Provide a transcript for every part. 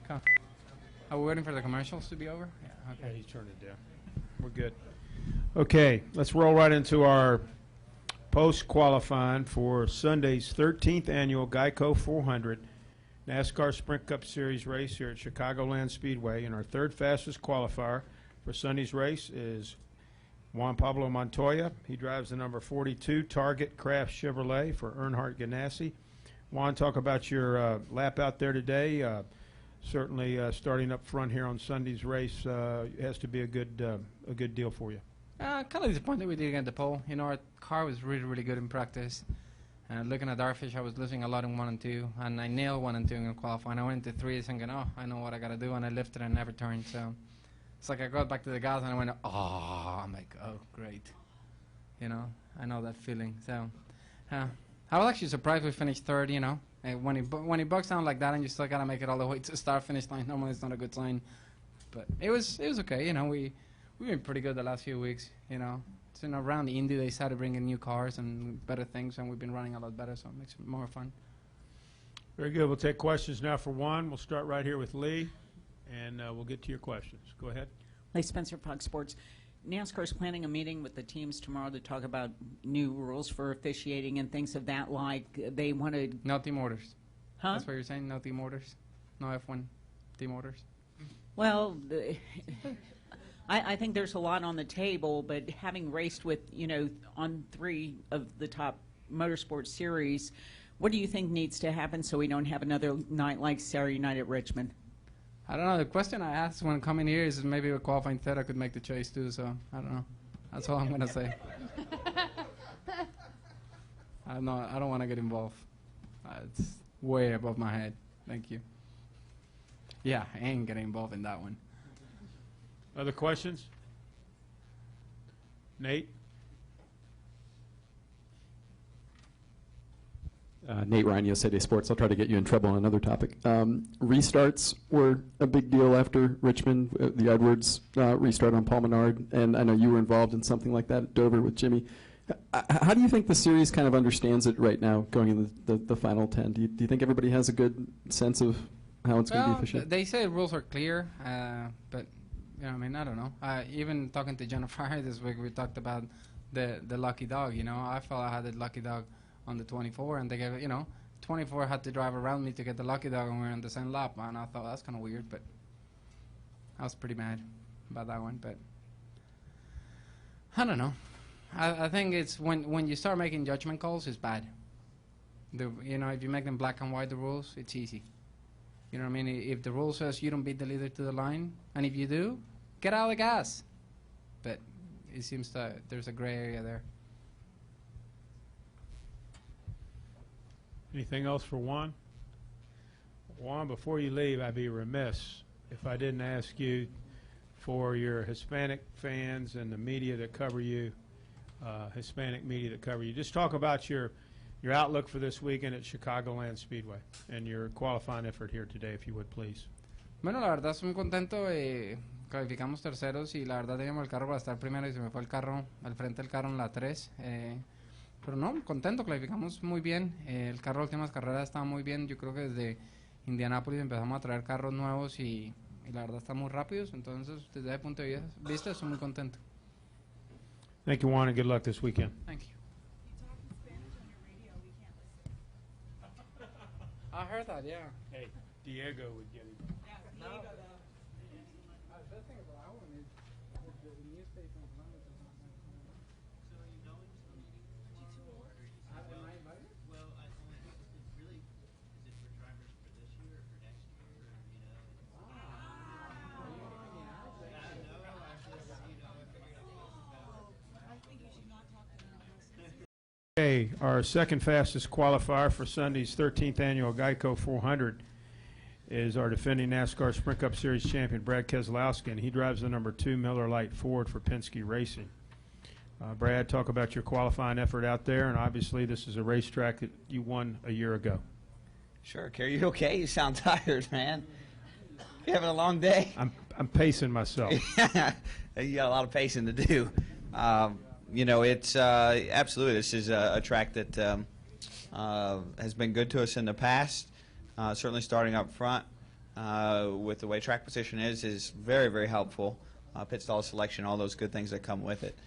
Come. Are we waiting for the commercials to be over? Yeah, okay. Yeah, he's turned it down. We're good. Okay, let's roll right into our post-qualifying for Sunday's 13th annual Geico 400 NASCAR Sprint Cup Series race here at Chicagoland Speedway. And our third fastest qualifier for Sunday's race is Juan Pablo Montoya. He drives the number 42 Target Craft Chevrolet for Earnhardt Ganassi. Juan, talk about your lap out there today. Certainly starting up front here on Sunday's race has to be a good deal for you. Kind of disappointed we didn't get the pole. You know, our car was really, really good in practice. Looking at Darfish, I was losing a lot in 1 and 2, and I nailed 1 and 2 in qualifying. I went into 3 thinking, oh, I know what I got to do, and I lifted and never turned. So it's like I got back to the gas and I went, oh, I'm like, oh, great. You know, I know that feeling. So I was actually surprised we finished third, you know. When he bucks down like that and you still got to make it all the way to the start-finish line, normally it's not a good sign. But it was okay, you know. We've been pretty good the last few weeks, you know. So, you know, around the Indy, they started bringing new cars and better things, and we've been running a lot better, so it makes it more fun. Very good. We'll take questions now for Juan. We'll start right here with Lee, and we'll get to your questions. Go ahead. Lee Spencer, Fox Sports. NASCAR is planning a meeting with the teams tomorrow to talk about new rules for officiating and things of that like. They want to... No team orders. Huh? That's what you're saying? No team orders? No F1 team orders? Well, I think there's a lot on the table, but having raced with, you know, on 3 of the top motorsports series, what do you think needs to happen so we don't have another night like Saturday night at Richmond? I don't know. The question I asked when coming here is maybe with qualifying third I could make the chase too, so I don't know. That's all I'm going to say. I don't want to get involved. It's way above my head. Thank you. Yeah, I ain't getting involved in that one. Other questions? Nate? Nate Ryan, USA Today Sports. I'll try to get you in trouble on another topic. Restarts were a big deal after Richmond, the Edwards restart on Paul Menard, and I know you were involved in something like that at Dover with Jimmy. How do you think the series kind of understands it right now, going in the final 10? Do you think everybody has a good sense of how it's going to be officiated? They say rules are clear, but you know, I mean, I don't know. Even talking to Jennifer this week, we talked about the lucky dog. You know, I felt I had the lucky dog on the 24, and they gave it, you know, 24 had to drive around me to get the lucky dog, and we were on the same lap, and I thought that's kind of weird, but I was pretty mad about that one. But I don't know. I think it's when you start making judgment calls, it's bad. You know, if you make them black and white, the rules, it's easy. You know what I mean? If the rule says you don't beat the leader to the line, and if you do, get out of the gas. But it seems that there's a gray area there. Anything else for Juan? Juan, before you leave, I'd be remiss if I didn't ask you for your Hispanic fans and the media that cover you, Hispanic media that cover you. Just talk about your outlook for this weekend at Chicagoland Speedway and your qualifying effort here today, if you would, please. Bueno, la verdad estoy muy contento. Calificamos terceros y la verdad teníamos el carro para estar primero y se me fue el carro, al frente del carro en la 3. Pero no, contento, clasificamos muy bien. El carro de últimas carreras estaba muy bien. Yo creo que desde Indianápolis empezamos a traer carros nuevos y la verdad están muy rápidos. Entonces, desde ese punto de vista, estoy muy contento. Thank you, Juan, and good luck this weekend. Thank you. I heard that, yeah. Hey, Diego would get it. Yeah, Diego, the thing about that one is the newspaper in Columbus is not going to come out. So are you going to the meeting tomorrow? Am I invited? Well, I only think it's really, is it for drivers for this year or for next year, or, you know? Are you giving me an out? I know, I just, you know, I figured out I think you should not talk to anyone else. Okay, our second fastest qualifier for Sunday's 13th annual Geico 400 is our defending NASCAR Sprint Cup Series champion, Brad Keselowski, and he drives the number 2 Miller Lite Ford for Penske Racing. Brad, talk about your qualifying effort out there, and obviously this is a racetrack that you won a year ago. Sure, Kerry, you okay? You sound tired, man. You having a long day? I'm pacing myself. You got a lot of pacing to do. You know, it's absolutely, this is a track that has been good to us in the past, certainly starting up front. with the way track position is very, very helpful. Pit stall selection, all those good things that come with it.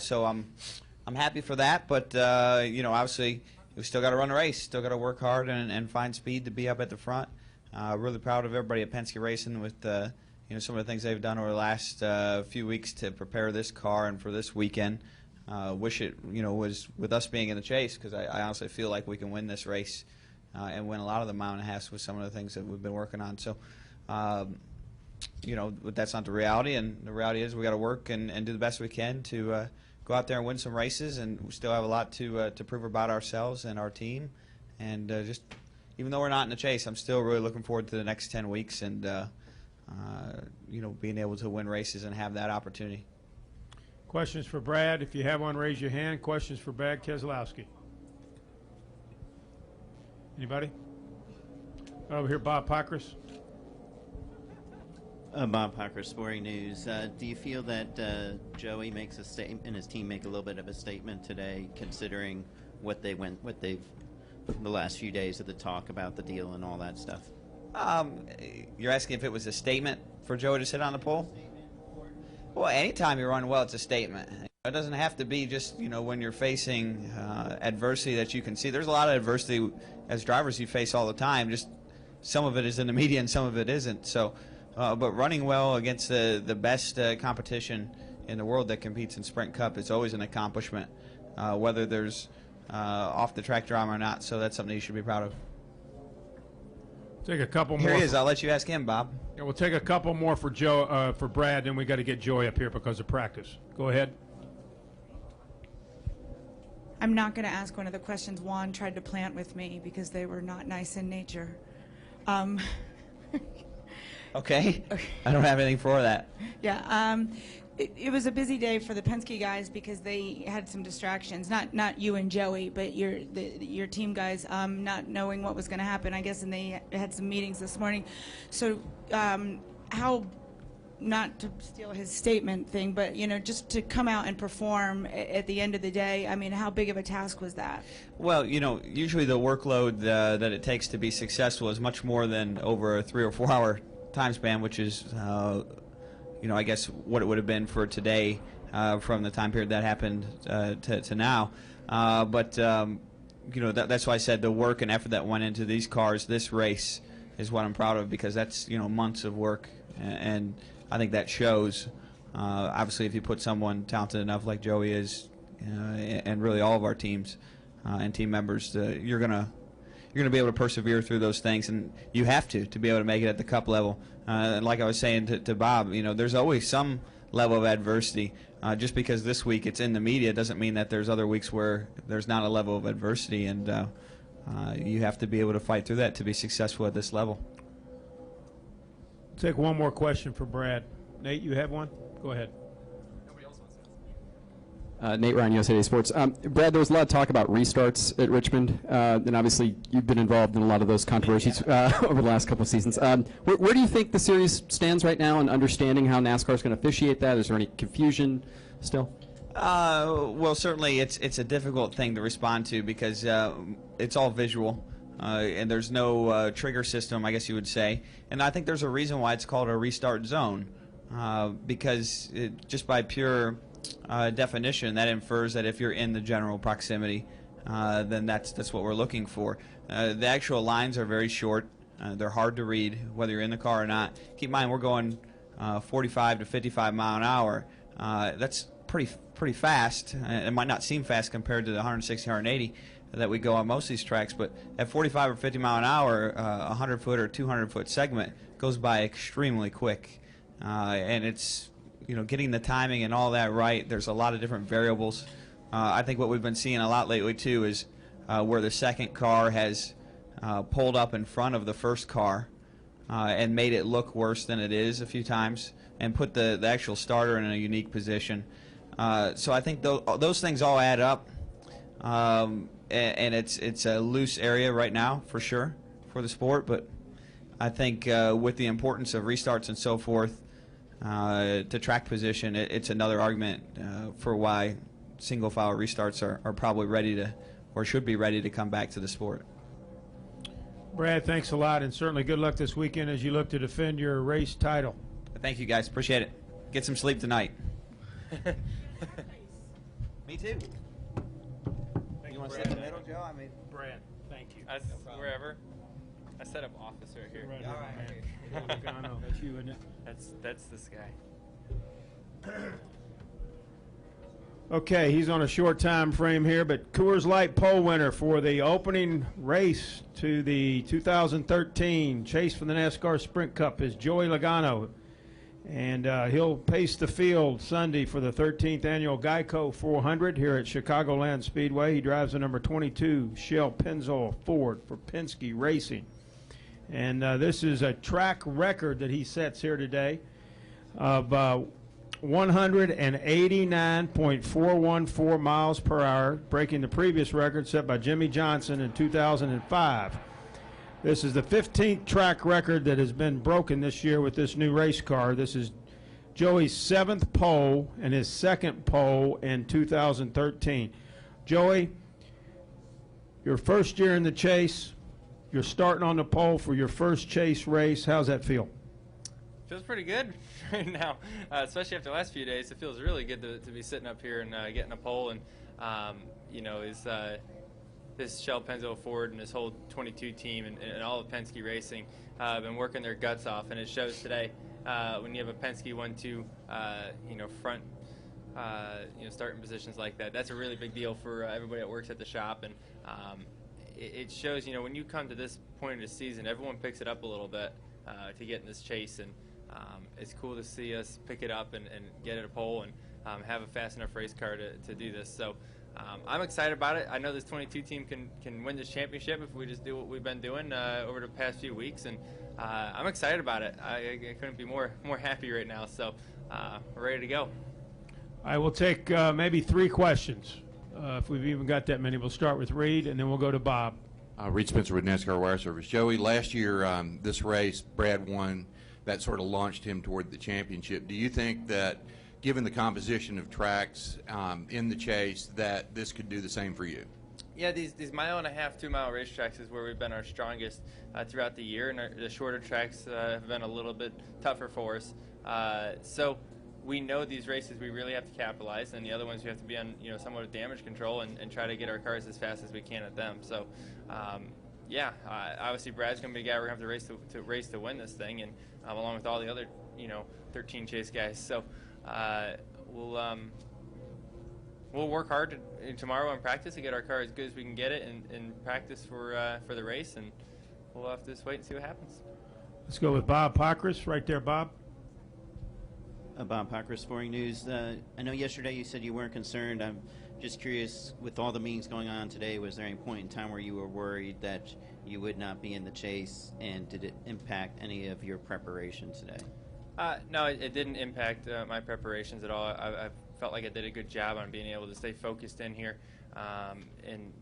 So I'm happy for that, but obviously we still got to run a race, still got to work hard and find speed to be up at the front. Really proud of everybody at Penske Racing with some of the things they've done over the last few weeks to prepare this car and for this weekend. Wish it was with us being in the chase, because I honestly feel like we can win this race and win a lot of the mile and a half with some of the things that we've been working on. So but that's not the reality, and the reality is we got to work and do the best we can to go out there and win some races, and we still have a lot to prove about ourselves and our team. And just even though we're not in the chase, I'm still really looking forward to the next 10 weeks and being able to win races and have that opportunity. Questions for Brad? If you have one, raise your hand. Questions for Brad Keselowski? Anybody? Over here, Bob Pockrass. Bob Parker, Sporting News. Do you feel that Joey makes a statement and his team make a little bit of a statement today, considering what they've the last few days of the talk about the deal and all that stuff? You're asking if it was a statement for Joey to sit on the pole? Well, anytime you run well, it's a statement. It doesn't have to be just when you're facing adversity that you can see. There's a lot of adversity as drivers you face all the time. Just some of it is in the media and some of it isn't. So. But running well against the best competition in the world that competes in Sprint Cup is always an accomplishment, whether there's off-the-track drama or not. So that's something you should be proud of. Take a couple more. Here he is. I'll let you ask him, Bob. Yeah, we'll take a couple more for for Brad, then we got to get Joey up here because of practice. Go ahead. I'm not going to ask one of the questions Juan tried to plant with me because they were not nice in nature. Okay. I don't have anything for that. Yeah. It was a busy day for the Penske guys because they had some distractions. Not you and Joey, but your team guys not knowing what was going to happen, I guess, and they had some meetings this morning. So how, not to steal his statement thing, but just to come out and perform at the end of the day, I mean, how big of a task was that? Well, usually the workload that it takes to be successful is much more than over a 3 or 4 hour time span, which is I guess what it would have been for today from the time period that happened to now. But that's why I said the work and effort that went into these cars, this race, is what I'm proud of, because that's months of work, and I think that shows. Obviously, if you put someone talented enough like Joey is, and really all of our teams and team members, you're gonna be able to persevere through those things, and you have to be able to make it at the Cup level. And like I was saying to Bob, there's always some level of adversity. Just because this week it's in the media doesn't mean that there's other weeks where there's not a level of adversity, and you have to be able to fight through that to be successful at this level. Take one more question for Brad. Nate, you have one? Go ahead. Nate Ryan, USA Today Sports. Brad, there was a lot of talk about restarts at Richmond, and obviously you've been involved in a lot of those controversies over the last couple of seasons. Where do you think the series stands right now in understanding how NASCAR is going to officiate that? Is there any confusion still? Well, certainly it's a difficult thing to respond to because it's all visual, and there's no trigger system, I guess you would say. And I think there's a reason why it's called a restart zone, because just by pure definition, that infers that if you're in the general proximity, then that's what we're looking for. The actual lines are very short. They're hard to read, whether you're in the car or not. Keep in mind, we're going 45 to 55 mile an hour. That's pretty fast. It might not seem fast compared to the 160, 180 that we go on most of these tracks, but at 45 or 50 mile an hour, a 100-foot or 200-foot segment goes by extremely quick, and it's getting the timing and all that right. There's a lot of different variables. I think what we've been seeing a lot lately too is where the second car has pulled up in front of the first car and made it look worse than it is a few times, and put the actual starter in a unique position. So I think those things all add up, and it's a loose area right now for sure for the sport. But I think with the importance of restarts and so forth to track position, it's another argument for why single file restarts are probably ready to, or should be ready to come back to the sport. Brad, thanks a lot, and certainly good luck this weekend as you look to defend your race title. Thank you, guys. Appreciate it. Get some sleep tonight. Me too. You want to sit in the middle, Joe? I mean, Brad, thank you. Wherever. I set up office right here. Right All here, right. man. Logano, that's you, isn't it? That's this guy. Okay, he's on a short time frame here, but Coors Light pole winner for the opening race to the 2013 Chase for the NASCAR Sprint Cup is Joey Logano. And he'll pace the field Sunday for the 13th annual Geico 400 here at Chicagoland Speedway. He drives the number 22 Shell Pennzoil Ford for Penske Racing. And this is a track record that he sets here today of 189.414 miles per hour, breaking the previous record set by Jimmy Johnson in 2005. This is the 15th track record that has been broken this year with this new race car. This is Joey's 7th pole and his 2nd pole in 2013. Joey, your first year in the chase, you're starting on the pole for your first chase race. How's that feel? Feels pretty good right now, especially after the last few days. It feels really good to be sitting up here and getting a pole. And, this Shell Pennzoil Ford and this whole 22 team and all of Penske Racing have been working their guts off, and it shows today when you have a Penske 1-2, front, starting positions like that. That's a really big deal for everybody that works at the shop, and it shows, when you come to this point of the season, everyone picks it up a little bit to get in this chase, and it's cool to see us pick it up and get it a pole and have a fast enough race car to do this. So I'm excited about it. I know this 22 team can win this championship if we just do what we've been doing over the past few weeks, and I'm excited about it. I couldn't be more happy right now. So we're ready to go. I will take maybe 3 questions. If we've even got that many, we'll start with Reed, and then we'll go to Bob. Reed Spencer with NASCAR Wire Service. Joey, last year this race, Brad won. That sort of launched him toward the championship. Do you think that, given the composition of tracks in the chase, that this could do the same for you? Yeah, these 1.5-mile, 2-mile racetracks is where we've been our strongest throughout the year, and the shorter tracks have been a little bit tougher for us. So we know these races we really have to capitalize, and the other ones we have to be on somewhat of damage control and try to get our cars as fast as we can at them. So obviously Brad's going to be the guy we're going to have to race to win this thing, and along with all the other 13 chase guys. So we'll work hard tomorrow in practice to get our car as good as we can get it in practice for the race, and we'll have to just wait and see what happens. Let's go with Bob Pockris. Right there, Bob. Bob Pockris, Sporting News. I know yesterday you said you weren't concerned. I'm just curious, with all the meetings going on today, was there any point in time where you were worried that you would not be in the chase, and did it impact any of your preparation today? No, it didn't impact my preparations at all. I felt like I did a good job on being able to stay focused in here, and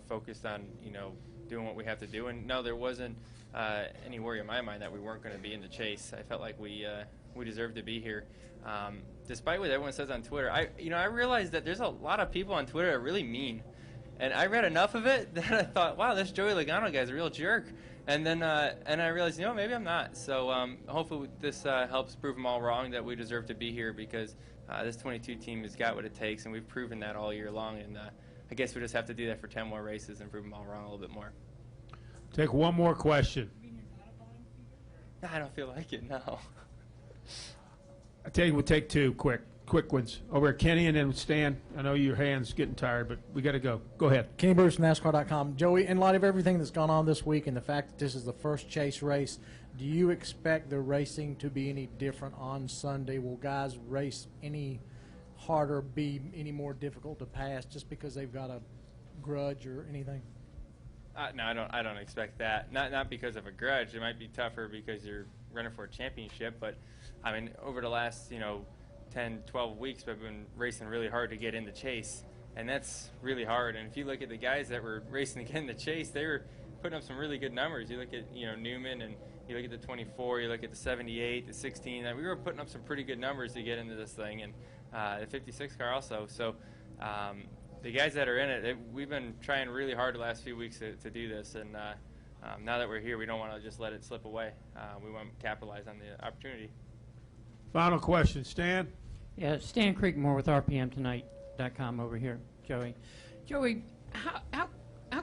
focused on doing what we have to do. And no, there wasn't any worry in my mind that we weren't going to be in the chase. I felt like we deserved to be here, despite what everyone says on Twitter. I realized that there's a lot of people on Twitter that are really mean, and I read enough of it that I thought, wow, this Joey Logano guy's a real jerk. And then I realized, maybe I'm not. So hopefully this helps prove them all wrong that we deserve to be here, because this 22 team has got what it takes, and we've proven that all year long. And I guess we just have to do that for 10 more races and prove them all wrong a little bit more. Take one more question. I don't feel like it, no. I tell you, we'll take 2 quick ones. Over at Kenny and then Stan. I know your hand's getting tired, but we got to go. Go ahead. Kenny Bruce, NASCAR.com. Joey, in light of everything that's gone on this week and the fact that this is the first chase race, do you expect the racing to be any different on Sunday? Will guys race any harder, be any more difficult to pass just because they've got a grudge or anything? No, I don't expect that. Not because of a grudge. It might be tougher because you're running for a championship, but I mean, over the last 10, 12 weeks, we've been racing really hard to get in the chase, and that's really hard. And if you look at the guys that were racing to get in the chase, they were putting up some really good numbers. You look at Newman, and you look at the 24, you look at the 78, the 16. We were putting up some pretty good numbers to get into this thing, and the 56 car also. So the guys that are in it, we've been trying really hard the last few weeks to do this, and now that we're here, we don't want to just let it slip away. We want to capitalize on the opportunity. Final question, Stan. Yeah, Stan Creekmore with RPMTonight.com over here, Joey. Joey, how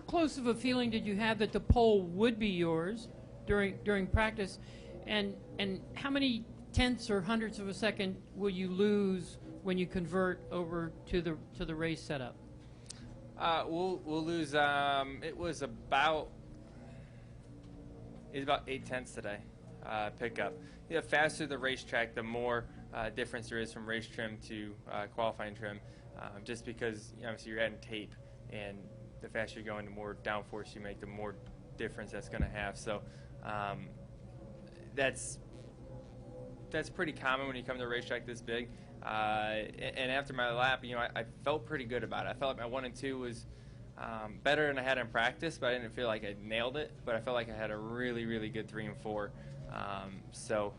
close of a feeling did you have that the pole would be yours during practice, and how many tenths or hundredths of a second will you lose when you convert over to the race setup? We'll lose. It was about 8 tenths today. Pickup. The faster the racetrack, the more difference there is from race trim to qualifying trim. Just because obviously you're adding tape, and the faster you're going, the more downforce you make, the more difference that's going to have. So that's pretty common when you come to a racetrack this big. And after my lap, I felt pretty good about it. I felt like my 1 and 2 was better than I had in practice, but I didn't feel like I nailed it. But I felt like I had a really, really good 3 and 4. So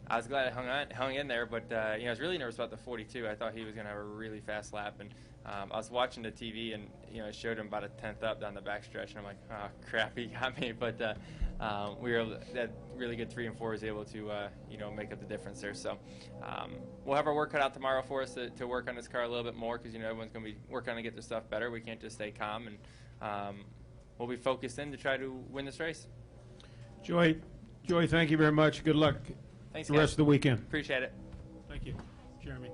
I was glad I hung in there. But I was really nervous about the 42. I thought he was going to have a really fast lap, and I was watching the TV, and it showed him about a tenth up down the backstretch, and I'm like, oh crap, he got me. But we were able that really good 3 and 4 was able to make up the difference there. So we'll have our work cut out tomorrow for us to work on this car a little bit more, because everyone's going to be working on to get their stuff better. We can't just stay calm, and we'll be focused in to try to win this race. Joey, thank you very much. Good luck Thanks, the guys. rest of the weekend. Appreciate it. Thank you. Jeremy.